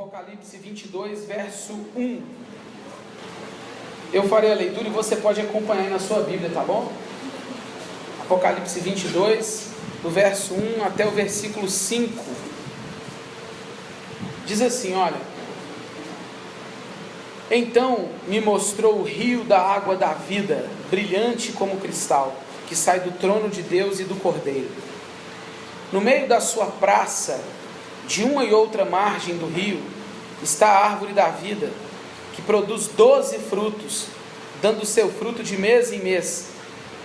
Apocalipse 22, verso 1. Eu farei a leitura e você pode acompanhar aí na sua Bíblia, tá bom? Apocalipse 22, do verso 1 até o versículo 5. Diz assim, olha: Então me mostrou o rio da água da vida, brilhante como cristal, que sai do trono de Deus e do Cordeiro. No meio da sua praça, de uma e outra margem do rio, está a árvore da vida, que produz 12 frutos, dando seu fruto de mês em mês,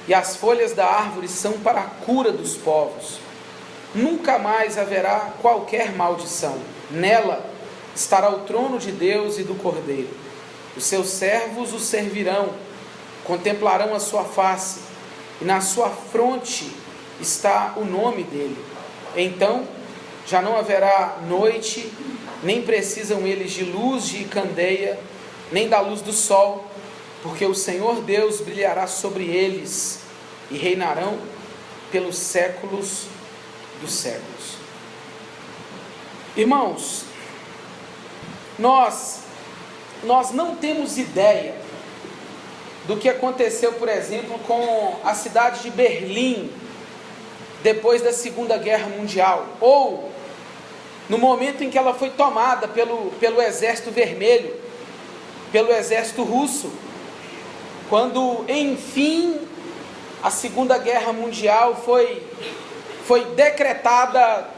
e as folhas da árvore são para a cura dos povos. Nunca mais haverá qualquer maldição. Nela estará o trono de Deus e do Cordeiro. Os seus servos o servirão, contemplarão a sua face, e na sua fronte está o nome dele. Então já não haverá noite, nem precisam eles de luz de candeia, nem da luz do sol, porque o Senhor Deus brilhará sobre eles, e reinarão pelos séculos dos séculos. Irmãos, nós não temos ideia do que aconteceu, por exemplo, com a cidade de Berlim, depois da Segunda Guerra Mundial, ou no momento em que ela foi tomada pelo Exército Vermelho, pelo Exército Russo, quando, enfim, a Segunda Guerra Mundial foi decretada,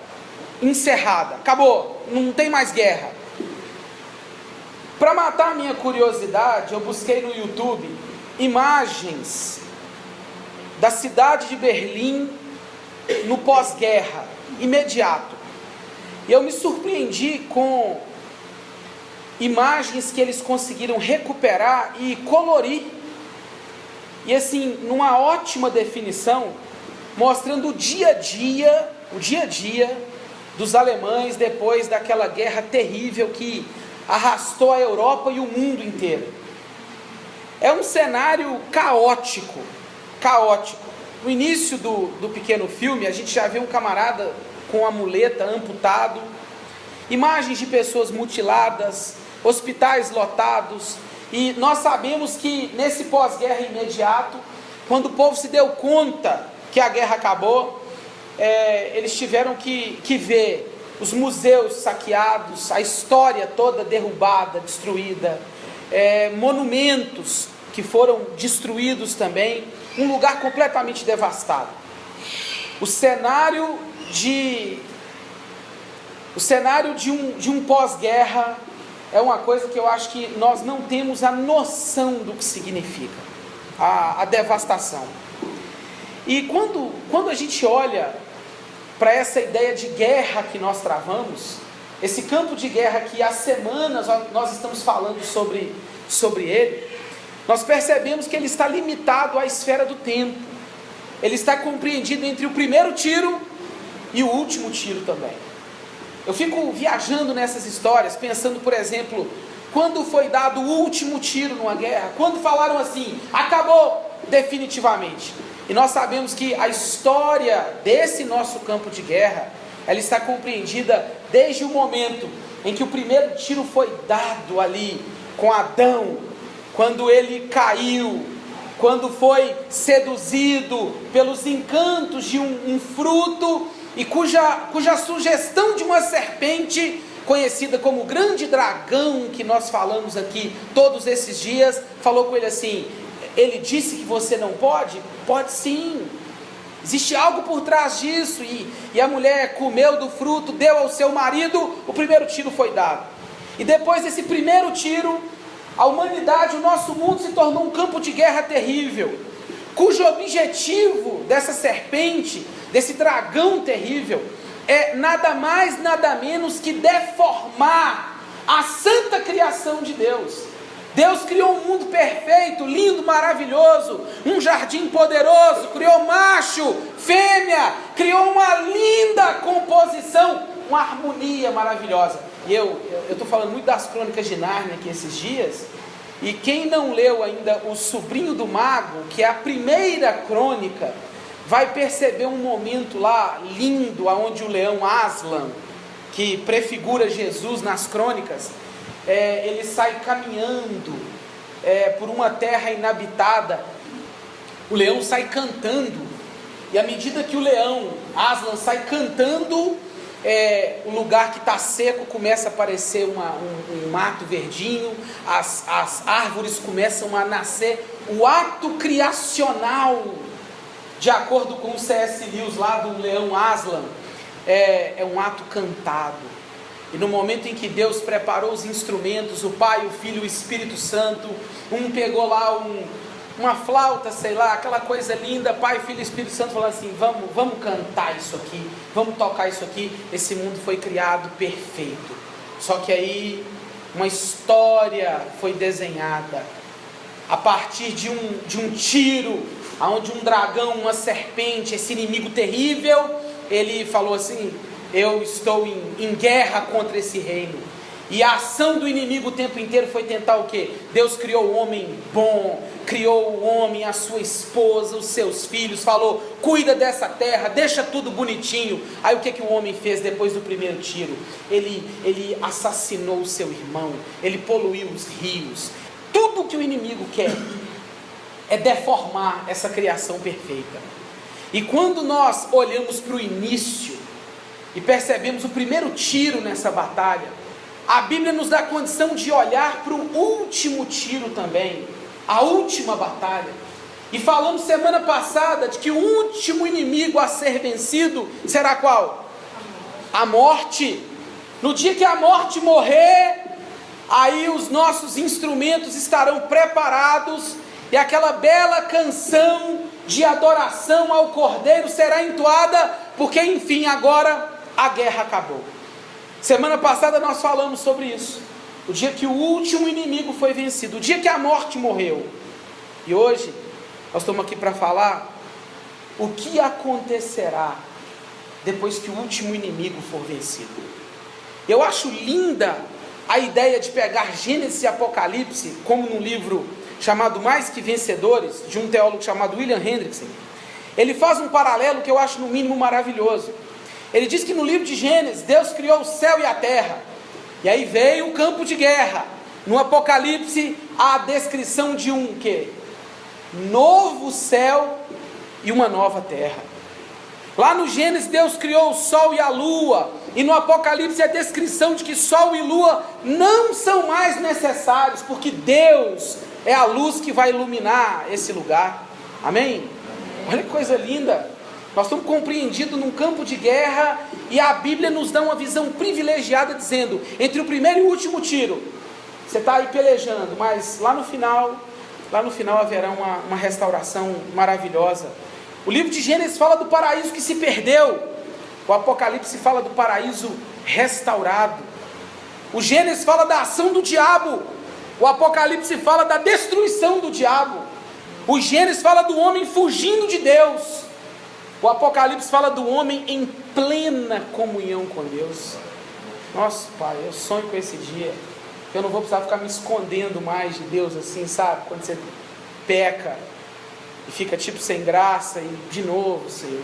encerrada, acabou, não tem mais guerra. Para matar a minha curiosidade, eu busquei no YouTube imagens da cidade de Berlim no pós-guerra, imediato. E eu me surpreendi com imagens que eles conseguiram recuperar e colorir. E assim, numa ótima definição, mostrando o dia a dia dos alemães depois daquela guerra terrível que arrastou a Europa e o mundo inteiro. É um cenário caótico. No início do pequeno filme, a gente já vê um camarada com a muleta, amputado, imagens de pessoas mutiladas, hospitais lotados, e nós sabemos que nesse pós-guerra imediato, quando o povo se deu conta que a guerra acabou, eles tiveram que ver os museus saqueados, a história toda derrubada, destruída, monumentos que foram destruídos também, um lugar completamente devastado. O cenário de um pós-guerra é uma coisa que eu acho que nós não temos a noção do que significa, a devastação. E quando a gente olha para essa ideia de guerra que nós travamos, esse campo de guerra que há semanas nós estamos falando sobre ele, nós percebemos que ele está limitado à esfera do tempo. Ele está compreendido entre o primeiro tiro e o último tiro também. Eu fico viajando nessas histórias, pensando, por exemplo, quando foi dado o último tiro numa guerra, quando falaram assim, acabou definitivamente. E nós sabemos que a história desse nosso campo de guerra, ela está compreendida desde o momento em que o primeiro tiro foi dado ali com Adão, quando ele caiu, quando foi seduzido pelos encantos de um fruto, e cuja sugestão de uma serpente, conhecida como o grande dragão, que nós falamos aqui todos esses dias, falou com ele assim, ele disse que você não pode? Pode sim, existe algo por trás disso, e a mulher comeu do fruto, deu ao seu marido, o primeiro tiro foi dado, e depois desse primeiro tiro, a humanidade, o nosso mundo se tornou um campo de guerra terrível, cujo objetivo dessa serpente, desse dragão terrível, é nada mais, nada menos que deformar a santa criação de Deus. Deus criou um mundo perfeito, lindo, maravilhoso, um jardim poderoso, criou macho, fêmea, criou uma linda composição, uma harmonia maravilhosa. E eu estou falando muito das Crônicas de Nárnia aqui esses dias, e quem não leu ainda O Sobrinho do Mago, que é a primeira crônica, vai perceber um momento lá lindo, onde o leão Aslan que prefigura Jesus nas crônicas, ele sai caminhando por uma terra inabitada. O leão sai cantando, e à medida que o leão, Aslan, sai cantando, o lugar que está seco começa a aparecer um mato verdinho, as árvores começam a nascer. O ato criacional, de acordo com o C.S. Lewis lá do leão Aslan, é um ato cantado. E no momento em que Deus preparou os instrumentos, o Pai, o Filho e o Espírito Santo, um pegou lá uma flauta, sei lá, aquela coisa linda, Pai, Filho e Espírito Santo falando assim, vamos cantar isso aqui, vamos tocar isso aqui. Esse mundo foi criado perfeito. Só que aí uma história foi desenhada a partir de um tiro, onde um dragão, uma serpente, esse inimigo terrível, ele falou assim, eu estou em guerra contra esse reino. E a ação do inimigo o tempo inteiro foi tentar o quê? Deus criou o homem bom, criou o homem, a sua esposa, os seus filhos, falou, cuida dessa terra, deixa tudo bonitinho. Aí o que o homem fez depois do primeiro tiro? Ele assassinou o seu irmão, ele poluiu os rios. Tudo que o inimigo quer é deformar essa criação perfeita. E quando nós olhamos para o início e percebemos o primeiro tiro nessa batalha, a Bíblia nos dá a condição de olhar para o último tiro também, a última batalha. E falamos semana passada de que o último inimigo a ser vencido será qual? A morte. No dia que a morte morrer, aí os nossos instrumentos estarão preparados e aquela bela canção de adoração ao Cordeiro será entoada, porque enfim agora a guerra acabou. Semana passada nós falamos sobre isso, o dia que o último inimigo foi vencido, o dia que a morte morreu. E hoje nós estamos aqui para falar o que acontecerá depois que o último inimigo for vencido. Eu acho linda a ideia de pegar Gênesis e Apocalipse, como num livro chamado Mais Que Vencedores, de um teólogo chamado William Hendrickson. Ele faz um paralelo que eu acho no mínimo maravilhoso. Ele diz que no livro de Gênesis, Deus criou o céu e a terra, e aí veio o campo de guerra. No Apocalipse, a descrição de um quê? Novo céu e uma nova terra. Lá no Gênesis, Deus criou o sol e a lua, e no Apocalipse a descrição de que sol e lua não são mais necessários, porque Deus é a luz que vai iluminar esse lugar. Amém? Olha que coisa linda. Nós estamos compreendidos num campo de guerra, e a Bíblia nos dá uma visão privilegiada, dizendo, entre o primeiro e o último tiro, você está aí pelejando, mas lá no final haverá uma restauração maravilhosa. O livro de Gênesis fala do paraíso que se perdeu, o Apocalipse fala do paraíso restaurado. O Gênesis fala da ação do diabo, o Apocalipse fala da destruição do diabo. O Gênesis fala do homem fugindo de Deus, o Apocalipse fala do homem em plena comunhão com Deus. Nossa, Pai, eu sonho com esse dia. Eu não vou precisar ficar me escondendo mais de Deus assim, sabe? Quando você peca e fica tipo sem graça, e de novo, Senhor,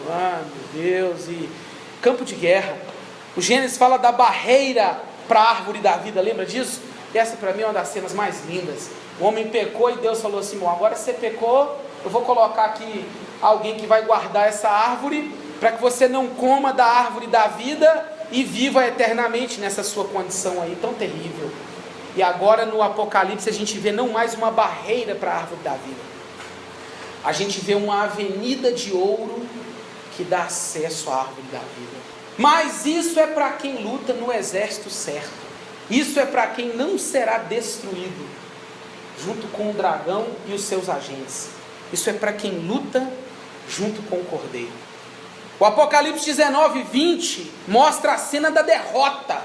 meu Deus, e campo de guerra. O Gênesis fala da barreira para a árvore da vida, lembra disso? Essa para mim é uma das cenas mais lindas. O homem pecou e Deus falou assim, bom, agora você pecou, eu vou colocar aqui alguém que vai guardar essa árvore, para que você não coma da árvore da vida e viva eternamente nessa sua condição aí tão terrível. E agora no Apocalipse a gente vê não mais uma barreira para a árvore da vida, a gente vê uma avenida de ouro que dá acesso à árvore da vida. Mas isso é para quem luta no exército certo, isso é para quem não será destruído junto com o dragão e os seus agentes. Isso é para quem luta junto com o Cordeiro. O Apocalipse 19:20 mostra a cena da derrota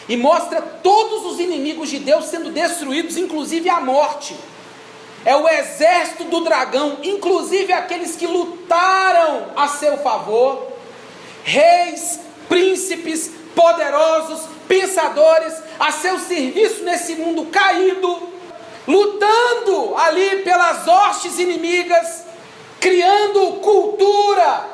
e mostra todos os inimigos de Deus sendo destruídos, inclusive a morte. É o exército do dragão, inclusive aqueles que lutaram a seu favor, reis, príncipes, poderosos, pensadores, a seu serviço nesse mundo caído, lutando ali pelas hostes inimigas, criando cultura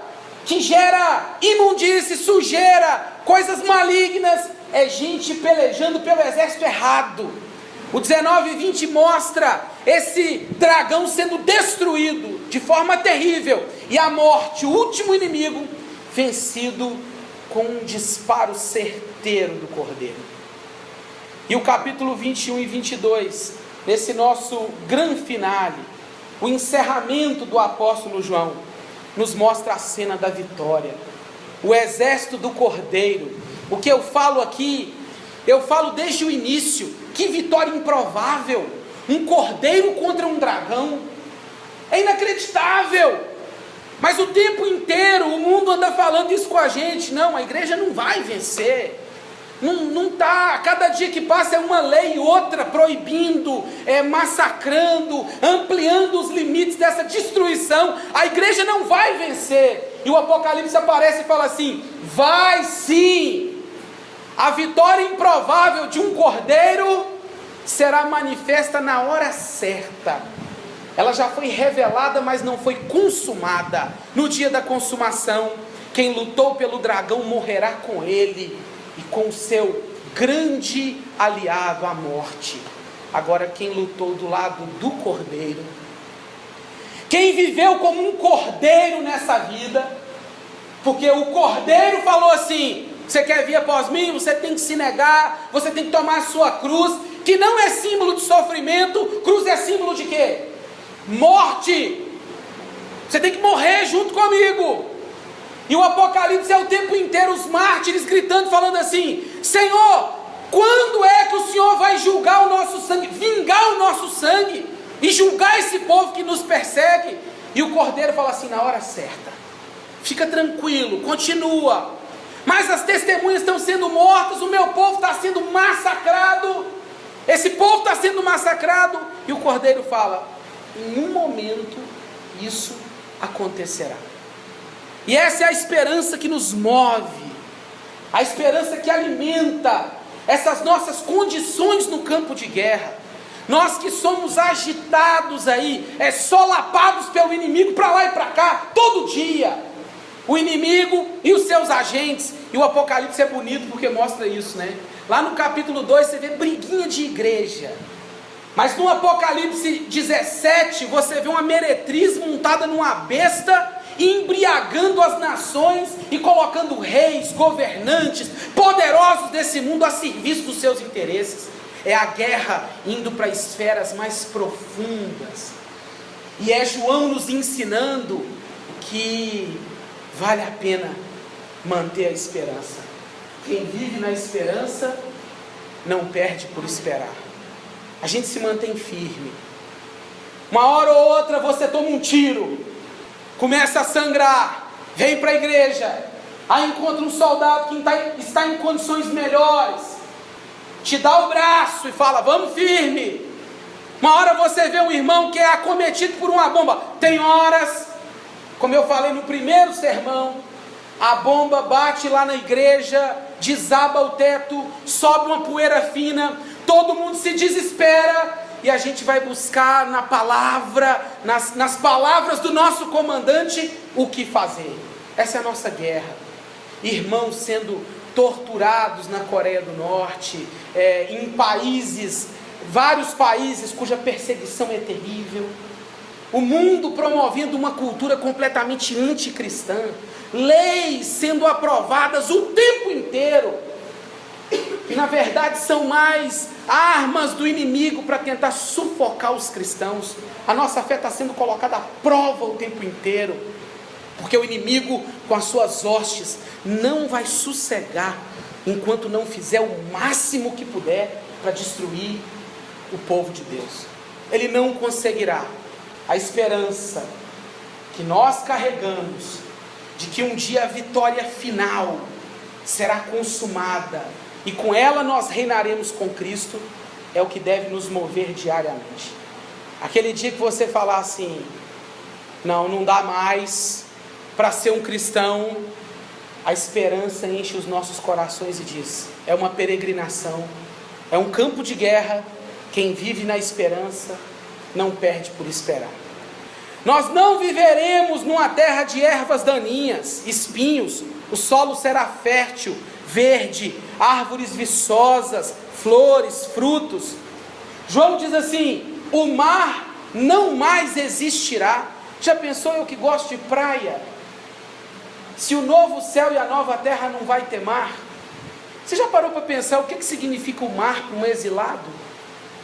que gera imundície, sujeira, coisas malignas, é gente pelejando pelo exército errado. O 19 e 20 mostra esse dragão sendo destruído de forma terrível, e a morte, o último inimigo, vencido com um disparo certeiro do cordeiro. E o capítulo 21 e 22, nesse nosso grande finale, o encerramento do apóstolo João, nos mostra a cena da vitória, o exército do cordeiro. O que eu falo aqui, eu falo desde o início, que vitória improvável, um cordeiro contra um dragão, é inacreditável, mas o tempo inteiro o mundo anda falando isso com a gente. Não, a igreja não vai vencer, não está, cada dia que passa é uma lei e outra proibindo, massacrando, ampliando os limites dessa destruição. A igreja não vai vencer, e o Apocalipse aparece e fala assim: vai sim, a vitória improvável de um cordeiro será manifesta na hora certa. Ela já foi revelada, mas não foi consumada. No dia da consumação, quem lutou pelo dragão morrerá com ele e com o seu grande aliado, a morte. Agora, quem lutou do lado do cordeiro, quem viveu como um cordeiro nessa vida, porque o cordeiro falou assim: você quer vir após mim? Você tem que se negar, você tem que tomar a sua cruz, que não é símbolo de sofrimento. Cruz é símbolo de quê? Morte. Você tem que morrer junto comigo. E o Apocalipse é o tempo inteiro os mártires gritando, falando assim: Senhor, quando é que o Senhor vai julgar o nosso sangue, vingar o nosso sangue e julgar esse povo que nos persegue? E o cordeiro fala assim: na hora certa, fica tranquilo, continua. Mas as testemunhas estão sendo mortas, o meu povo está sendo massacrado, esse povo está sendo massacrado. E o cordeiro fala: em um momento isso acontecerá. E essa é a esperança que nos move, a esperança que alimenta essas nossas condições no campo de guerra. Nós que somos agitados aí, solapados pelo inimigo para lá e para cá, todo dia. O inimigo e os seus agentes. E o Apocalipse é bonito porque mostra isso, né? Lá no capítulo 2 você vê briguinha de igreja. Mas no Apocalipse 17 você vê uma meretriz montada numa besta, embriagando as nações e colocando reis, governantes, poderosos desse mundo a serviço dos seus interesses. É a guerra indo para esferas mais profundas. E é João nos ensinando que vale a pena manter a esperança. Quem vive na esperança não perde por esperar. A gente se mantém firme. Uma hora ou outra você toma um tiro, começa a sangrar, vem para a igreja, aí encontra um soldado que está em condições melhores, te dá o braço e fala: vamos firme. Uma hora você vê um irmão que é acometido por uma bomba. Tem horas, como eu falei no primeiro sermão, a bomba bate lá na igreja, desaba o teto, sobe uma poeira fina, todo mundo se desespera, e a gente vai buscar na palavra, nas palavras do nosso comandante, o que fazer. Essa é a nossa guerra. Irmãos sendo torturados na Coreia do Norte, em vários países cuja perseguição é terrível. O mundo promovendo uma cultura completamente anticristã, leis sendo aprovadas o tempo inteiro, que na verdade são mais armas do inimigo para tentar sufocar os cristãos. A nossa fé está sendo colocada à prova o tempo inteiro, porque o inimigo com as suas hostes não vai sossegar enquanto não fizer o máximo que puder para destruir o povo de Deus. Ele não conseguirá. A esperança que nós carregamos de que um dia a vitória final será consumada e com ela nós reinaremos com Cristo, é o que deve nos mover diariamente. Aquele dia que você falar assim: não dá mais para ser um cristão, a esperança enche os nossos corações e diz: é uma peregrinação, é um campo de guerra. Quem vive na esperança não perde por esperar. Nós não viveremos numa terra de ervas daninhas, espinhos. O solo será fértil, verde, árvores viçosas, flores, frutos. João diz assim: o mar não mais existirá. Já pensou, eu que gosto de praia, se o novo céu e a nova terra não vai ter mar? Você já parou para pensar o que significa o mar para um exilado?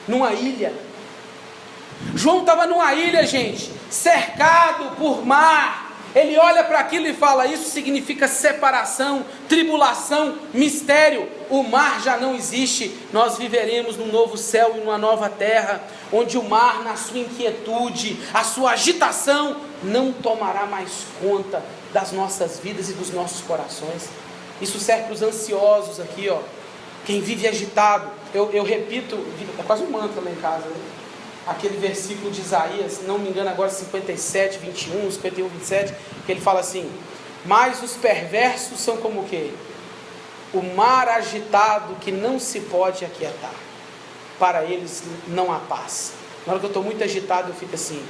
Numa ilha. João estava numa ilha, gente, cercado por mar. Ele olha para aquilo e fala: isso significa separação, tribulação, mistério. O mar já não existe. Nós viveremos num novo céu e numa nova terra, onde o mar, na sua inquietude, a sua agitação, não tomará mais conta das nossas vidas e dos nossos corações. Isso serve para os ansiosos aqui, ó. Quem vive agitado, eu repito, é quase um mantra lá em casa, né? Aquele versículo de Isaías, não me engano agora, 57, 21, 51, 27, que ele fala assim: mas os perversos são como o quê? O mar agitado que não se pode aquietar. Para eles não há paz. Na hora que eu estou muito agitado, eu fico assim: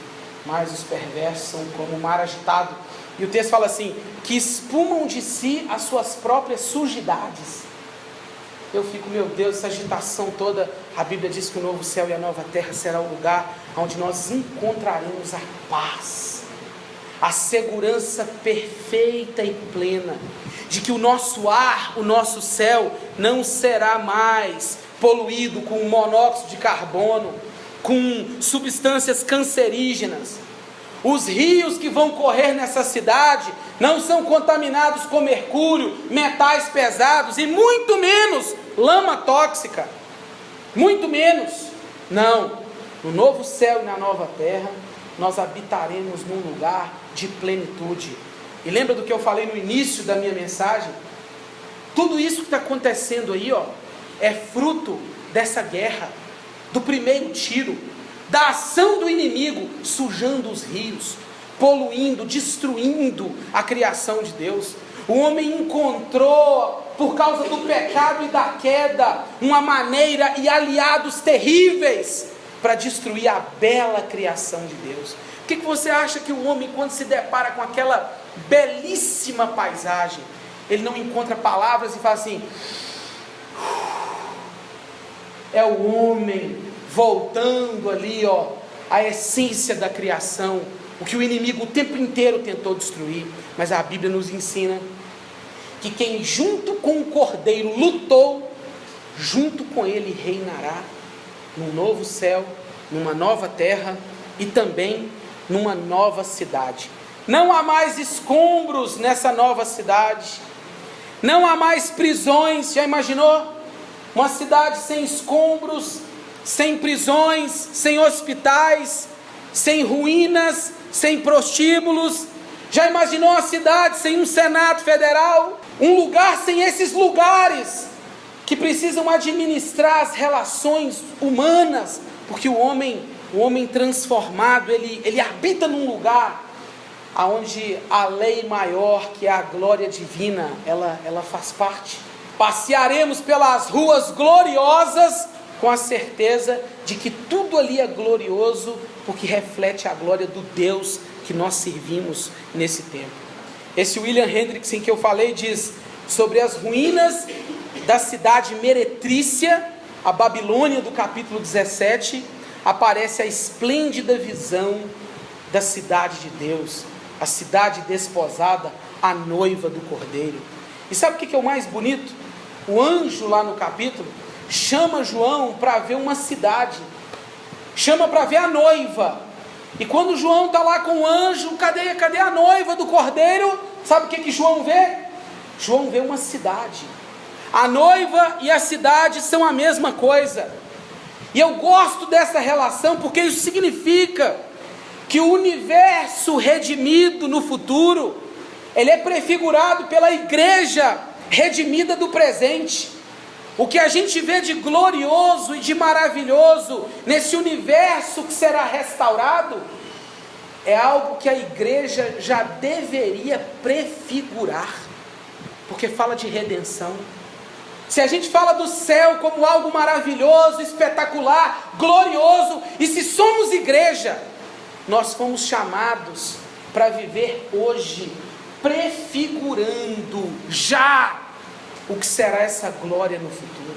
mas os perversos são como o mar agitado. E o texto fala assim: que espumam de si as suas próprias sujidades. Eu fico, meu Deus, essa agitação toda. A Bíblia diz que o novo céu e a nova terra será o lugar onde nós encontraremos a paz, a segurança perfeita e plena, de que o nosso ar, o nosso céu, não será mais poluído com monóxido de carbono, com substâncias cancerígenas. Os rios que vão correr nessa cidade não são contaminados com mercúrio, metais pesados e muito menos lama tóxica. Muito menos. Não. No novo céu e na nova terra, nós habitaremos num lugar de plenitude. E lembra do que eu falei no início da minha mensagem? Tudo isso que está acontecendo aí, ó, é fruto dessa guerra, do primeiro tiro, da ação do inimigo, sujando os rios, poluindo, destruindo a criação de Deus. O homem encontrou, por causa do pecado e da queda, uma maneira e aliados terríveis para destruir a bela criação de Deus. O que você acha que o homem, quando se depara com aquela belíssima paisagem, ele não encontra palavras e fala assim: é o homem voltando ali, ó, a essência da criação, o que o inimigo o tempo inteiro tentou destruir. Mas a Bíblia nos ensina que quem junto com o Cordeiro lutou, junto com ele reinará num novo céu, numa nova terra e também numa nova cidade. Não há mais escombros nessa nova cidade, não há mais prisões. Já imaginou? Uma cidade sem escombros, sem prisões, sem hospitais, sem ruínas, sem prostíbulos. Já imaginou uma cidade sem um Senado Federal? Um lugar sem esses lugares que precisam administrar as relações humanas, porque o homem transformado, ele habita num lugar onde a lei maior, que é a glória divina, ela faz parte. Passearemos pelas ruas gloriosas com a certeza de que tudo ali é glorioso, porque reflete a glória do Deus que nós servimos nesse tempo. Esse William Hendrickson que eu falei diz sobre as ruínas da cidade meretrícia, a Babilônia, do capítulo 17, aparece a esplêndida visão da cidade de Deus, a cidade desposada, a noiva do Cordeiro. E sabe o que é o mais bonito? O anjo lá no capítulo chama João para ver uma cidade, chama para ver a noiva. E quando João está lá com o anjo, cadê a noiva do Cordeiro? Sabe o que João vê? João vê uma cidade. A noiva e a cidade são a mesma coisa. E eu gosto dessa relação porque isso significa que o universo redimido no futuro, ele é prefigurado pela igreja redimida do presente. O que a gente vê de glorioso e de maravilhoso nesse universo que será restaurado é algo que a igreja já deveria prefigurar, porque fala de redenção. Se a gente fala do céu como algo maravilhoso, espetacular, glorioso, e se somos igreja, nós fomos chamados para viver hoje prefigurando já o que será essa glória no futuro.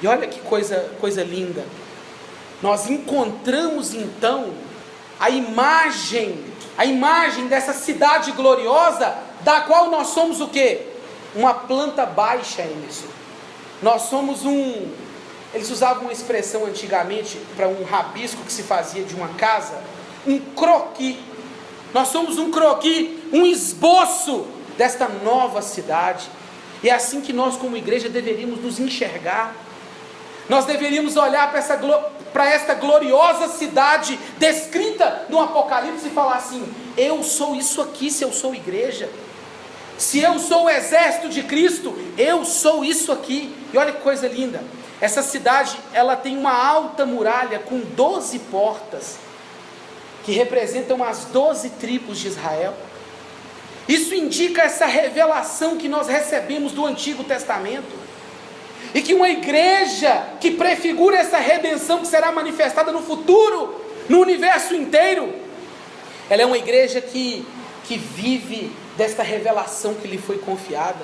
E olha que coisa linda. Nós encontramos então a imagem dessa cidade gloriosa, da qual nós somos o quê? Uma planta baixa, Emerson. Nós somos eles usavam uma expressão antigamente para um rabisco que se fazia de uma casa, um croquis. Nós somos um croquis, um esboço desta nova cidade. E é assim que nós como igreja deveríamos nos enxergar. Nós deveríamos olhar para esta gloriosa cidade descrita no Apocalipse e falar assim: eu sou isso aqui se eu sou igreja. Se eu sou o exército de Cristo, eu sou isso aqui. E olha que coisa linda. Essa cidade, ela tem uma alta muralha com 12 portas, que representam as 12 tribos de Israel. Isso indica essa revelação que nós recebemos do Antigo Testamento. E que uma igreja que prefigura essa redenção que será manifestada no futuro, no universo inteiro, ela é uma igreja que vive desta revelação que lhe foi confiada.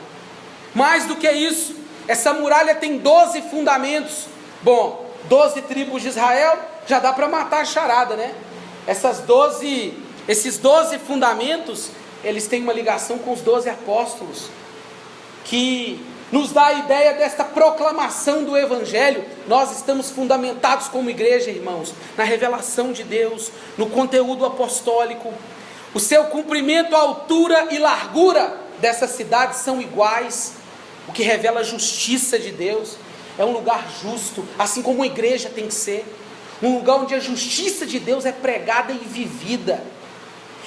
Mais do que isso, essa muralha tem 12 fundamentos. Bom, 12 tribos de Israel, já dá para matar a charada, né? Esses 12 fundamentos, eles têm uma ligação com os 12 apóstolos, que nos dá a ideia desta proclamação do Evangelho. Nós estamos fundamentados como igreja, irmãos, na revelação de Deus, no conteúdo apostólico. O seu comprimento, a altura e largura dessa cidade são iguais, o que revela a justiça de Deus. É um lugar justo, assim como uma igreja tem que ser, um lugar onde a justiça de Deus é pregada e vivida.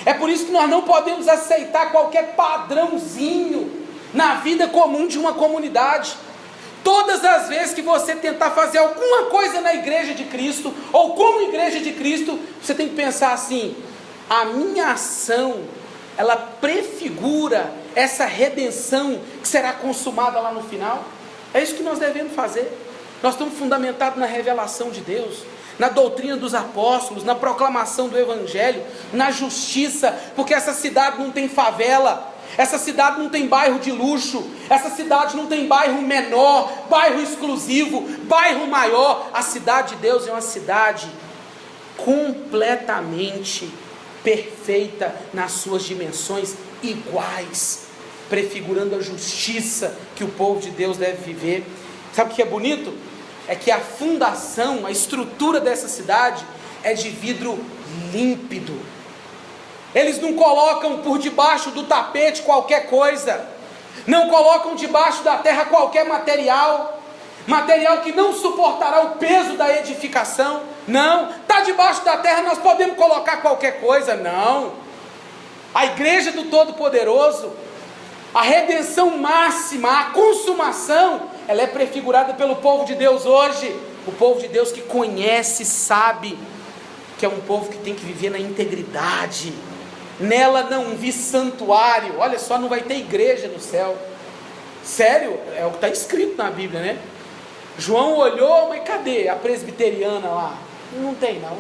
É por isso que nós não podemos aceitar qualquer padrãozinho na vida comum de uma comunidade. Todas as vezes que você tentar fazer alguma coisa na igreja de Cristo, ou como igreja de Cristo, você tem que pensar assim: a minha ação, ela prefigura essa redenção que será consumada lá no final? É isso que nós devemos fazer. Nós estamos fundamentados na revelação de Deus, na doutrina dos apóstolos, na proclamação do Evangelho, na justiça, porque essa cidade não tem favela, essa cidade não tem bairro de luxo, essa cidade não tem bairro menor, bairro exclusivo, bairro maior. A cidade de Deus é uma cidade completamente perfeita nas suas dimensões iguais, prefigurando a justiça que o povo de Deus deve viver. Sabe o que é bonito? É que a fundação, a estrutura dessa cidade é de vidro límpido. Eles não colocam por debaixo do tapete qualquer coisa, não colocam debaixo da terra qualquer material que não suportará o peso da edificação. Não, está debaixo da terra, nós podemos colocar qualquer coisa. Não, a igreja do Todo-Poderoso, a redenção máxima, a consumação, ela é prefigurada pelo povo de Deus hoje. O povo de Deus que conhece, sabe que é um povo que tem que viver na integridade. Nela não vi santuário. Olha só, não vai ter igreja no céu. Sério, é o que está escrito na Bíblia, né? João olhou, mas cadê a presbiteriana lá? Não tem não.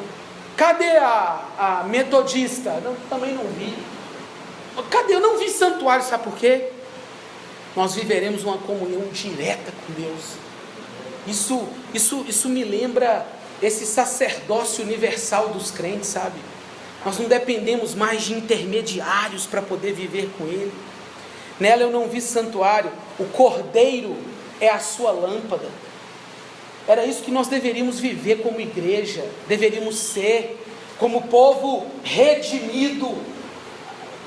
Cadê a metodista? Não, também não vi. Cadê? Eu não vi santuário, sabe por quê? Nós viveremos uma comunhão direta com Deus. Isso me lembra esse sacerdócio universal dos crentes, sabe? Nós não dependemos mais de intermediários para poder viver com Ele. Nela eu não vi santuário. O Cordeiro é a sua lâmpada. Era isso que nós deveríamos viver como igreja. Deveríamos ser como povo redimido.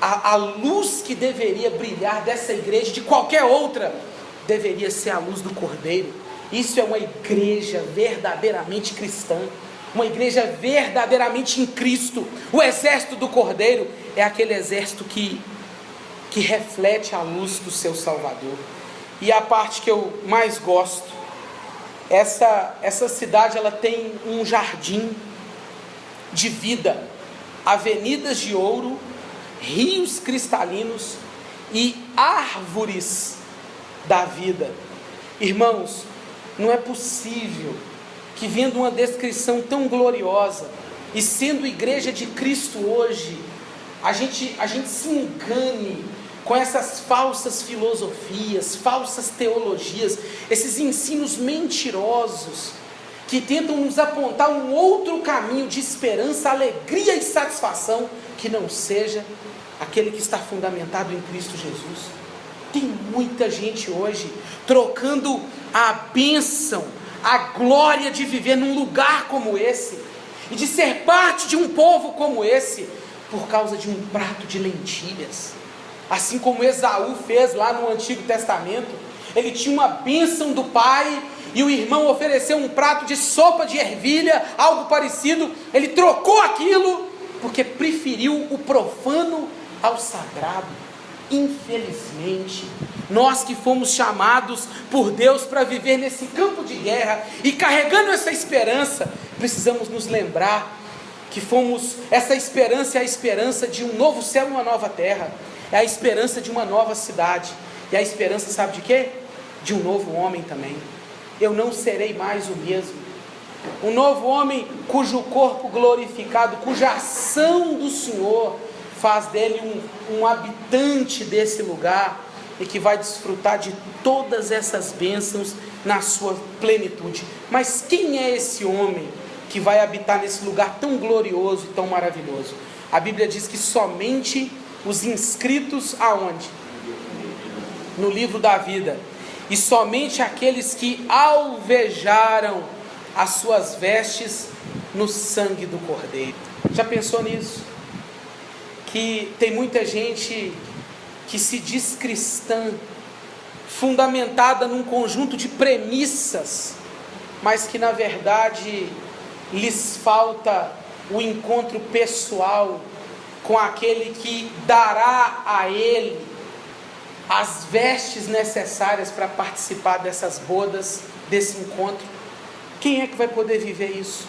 A luz que deveria brilhar dessa igreja, de qualquer outra, deveria ser a luz do Cordeiro. Isso é uma igreja verdadeiramente cristã, uma igreja verdadeiramente em Cristo. O exército do Cordeiro é aquele exército que reflete a luz do seu Salvador. E a parte que eu mais gosto, essa cidade, ela tem um jardim de vida, avenidas de ouro, rios cristalinos e árvores da vida. Irmãos, não é possível que, vendo uma descrição tão gloriosa e sendo igreja de Cristo hoje, a gente se engane com essas falsas filosofias, falsas teologias, esses ensinos mentirosos, que tentam nos apontar um outro caminho de esperança, alegria e satisfação, que não seja aquele que está fundamentado em Cristo Jesus. Tem muita gente hoje trocando a bênção, a glória de viver num lugar como esse, e de ser parte de um povo como esse, por causa de um prato de lentilhas. Assim como Esaú fez lá no Antigo Testamento, ele tinha uma bênção do pai, e o irmão ofereceu um prato de sopa de ervilha, algo parecido. Ele trocou aquilo, porque preferiu o profano ao sagrado. Infelizmente, nós que fomos chamados por Deus para viver nesse campo de guerra, e carregando essa esperança, precisamos nos lembrar que essa esperança é a esperança de um novo céu e uma nova terra, é a esperança de uma nova cidade, e a esperança sabe de quê? De um novo homem também. Eu não serei mais o mesmo, um novo homem cujo corpo glorificado, cuja ação do Senhor faz dele um habitante desse lugar, e que vai desfrutar de todas essas bênçãos na sua plenitude. Mas quem é esse homem que vai habitar nesse lugar tão glorioso e tão maravilhoso? A Bíblia diz que somente os inscritos aonde? No livro da vida, e somente aqueles que alvejaram as suas vestes no sangue do Cordeiro. Já pensou nisso? Que tem muita gente que se diz cristã, fundamentada num conjunto de premissas, mas que na verdade lhes falta o encontro pessoal com aquele que dará a ele as vestes necessárias para participar dessas bodas, desse encontro. Quem é que vai poder viver isso?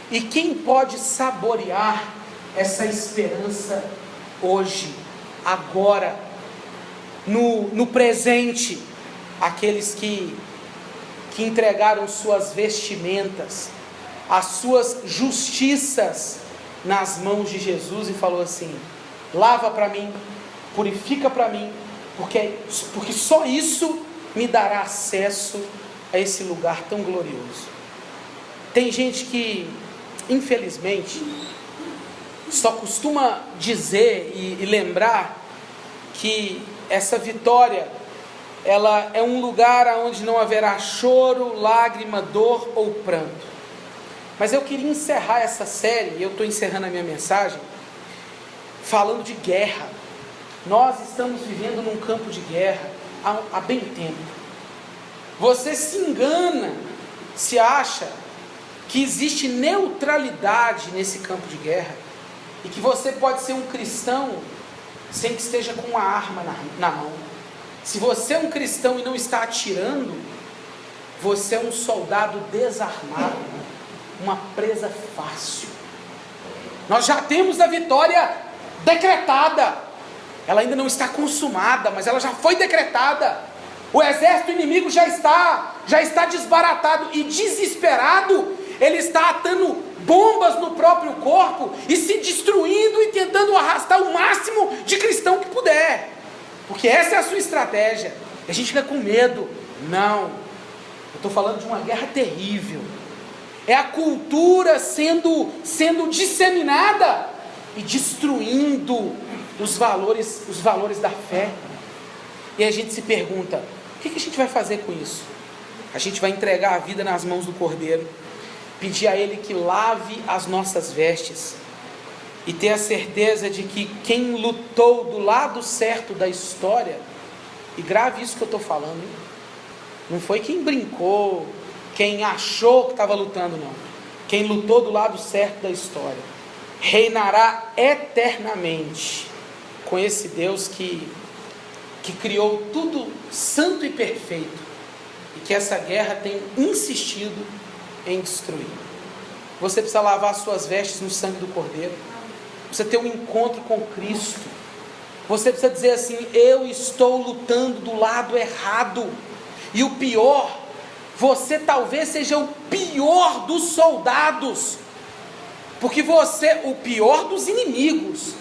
E quem pode saborear essa esperança hoje, agora, no presente? Aqueles que entregaram suas vestimentas, as suas justiças nas mãos de Jesus, e falou assim: lava para mim, purifica para mim, porque só isso me dará acesso a esse lugar tão glorioso. Tem gente que, infelizmente, só costuma dizer e lembrar que essa vitória, ela é um lugar onde não haverá choro, lágrima, dor ou pranto. Mas eu queria encerrar essa série, e eu estou encerrando a minha mensagem, falando de guerra. Nós estamos vivendo num campo de guerra há bem tempo. Você se engana, se acha que existe neutralidade nesse campo de guerra, e que você pode ser um cristão sem que esteja com uma arma na mão. Se você é um cristão e não está atirando, você é um soldado desarmado, uma presa fácil. Nós já temos a vitória decretada. Ela ainda não está consumada, mas ela já foi decretada. O exército inimigo já está desbaratado e desesperado. Ele está atando bombas no próprio corpo e se destruindo e tentando arrastar o máximo de cristão que puder, porque essa é a sua estratégia. A gente fica com medo. Não, eu estou falando de uma guerra terrível. É a cultura sendo disseminada e destruindo os valores da fé. E a gente se pergunta: o que a gente vai fazer com isso? A gente vai entregar a vida nas mãos do Cordeiro, pedir a Ele que lave as nossas vestes, e ter a certeza de que quem lutou do lado certo da história, e grave isso que eu estou falando, hein? Não foi quem brincou, quem achou que estava lutando, não. Quem lutou do lado certo da história reinará eternamente com esse Deus que criou tudo santo e perfeito, e que essa guerra tem insistido em destruir. Você precisa lavar suas vestes no sangue do Cordeiro. Precisa ter um encontro com Cristo. Você precisa dizer assim: eu estou lutando do lado errado. E o pior, você talvez seja o pior dos soldados, porque o pior dos inimigos,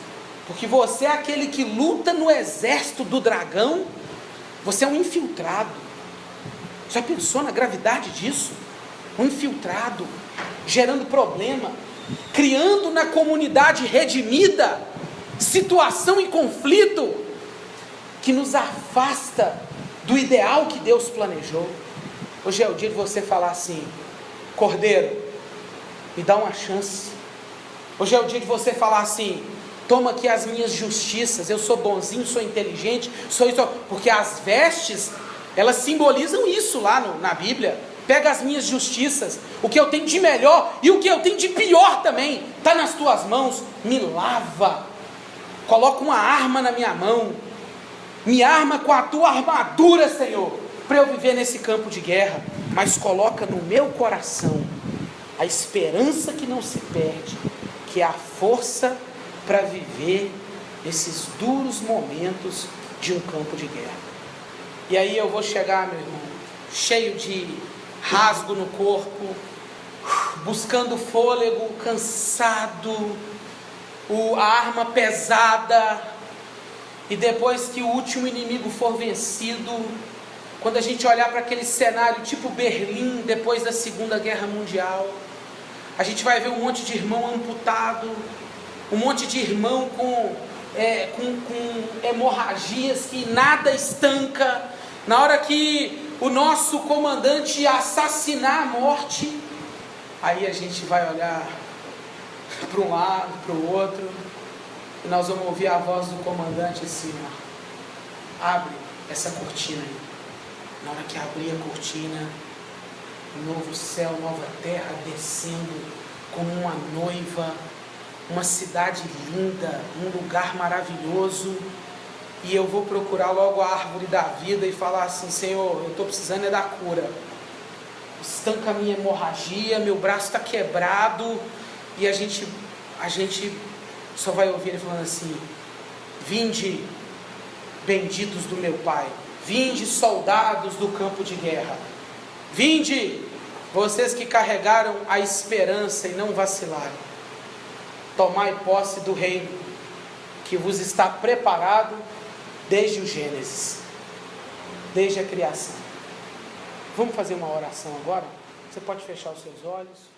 Porque você é aquele que luta no exército do dragão. Você é um infiltrado. Já pensou na gravidade disso? Um infiltrado, gerando problema, criando na comunidade redimida situação e conflito que nos afasta do ideal que Deus planejou. Hoje é o dia de você falar assim: Cordeiro, me dá uma chance. Hoje é o dia de você falar assim: toma aqui as minhas justiças, eu sou bonzinho, sou inteligente, sou isso. Porque as vestes, elas simbolizam isso lá na Bíblia. Pega as minhas justiças, o que eu tenho de melhor e o que eu tenho de pior também, está nas tuas mãos, me lava, coloca uma arma na minha mão, me arma com a tua armadura, Senhor, para eu viver nesse campo de guerra, mas coloca no meu coração a esperança que não se perde, que é a força para viver esses duros momentos de um campo de guerra. E aí eu vou chegar, meu irmão, cheio de rasgo no corpo, buscando fôlego, cansado, a arma pesada, e depois que o último inimigo for vencido, quando a gente olhar para aquele cenário tipo Berlim, depois da Segunda Guerra Mundial, a gente vai ver um monte de irmão amputado, um monte de irmão com hemorragias que nada estanca. Na hora que o nosso comandante assassinar a morte, aí a gente vai olhar para um lado, para o outro, e nós vamos ouvir a voz do comandante assim: ó, abre essa cortina aí. Na hora que abrir a cortina, um novo céu, nova terra descendo como uma noiva, uma cidade linda, um lugar maravilhoso. E eu vou procurar logo a árvore da vida e falar assim: Senhor, eu estou precisando da cura. Estanca a minha hemorragia, meu braço está quebrado. E a gente só vai ouvir ele falando assim: vinde, benditos do meu Pai. Vinde, soldados do campo de guerra. Vinde, vocês que carregaram a esperança e não vacilaram. Tomai posse do reino que vos está preparado desde o Gênesis, desde a criação. Vamos fazer uma oração agora? Você pode fechar os seus olhos.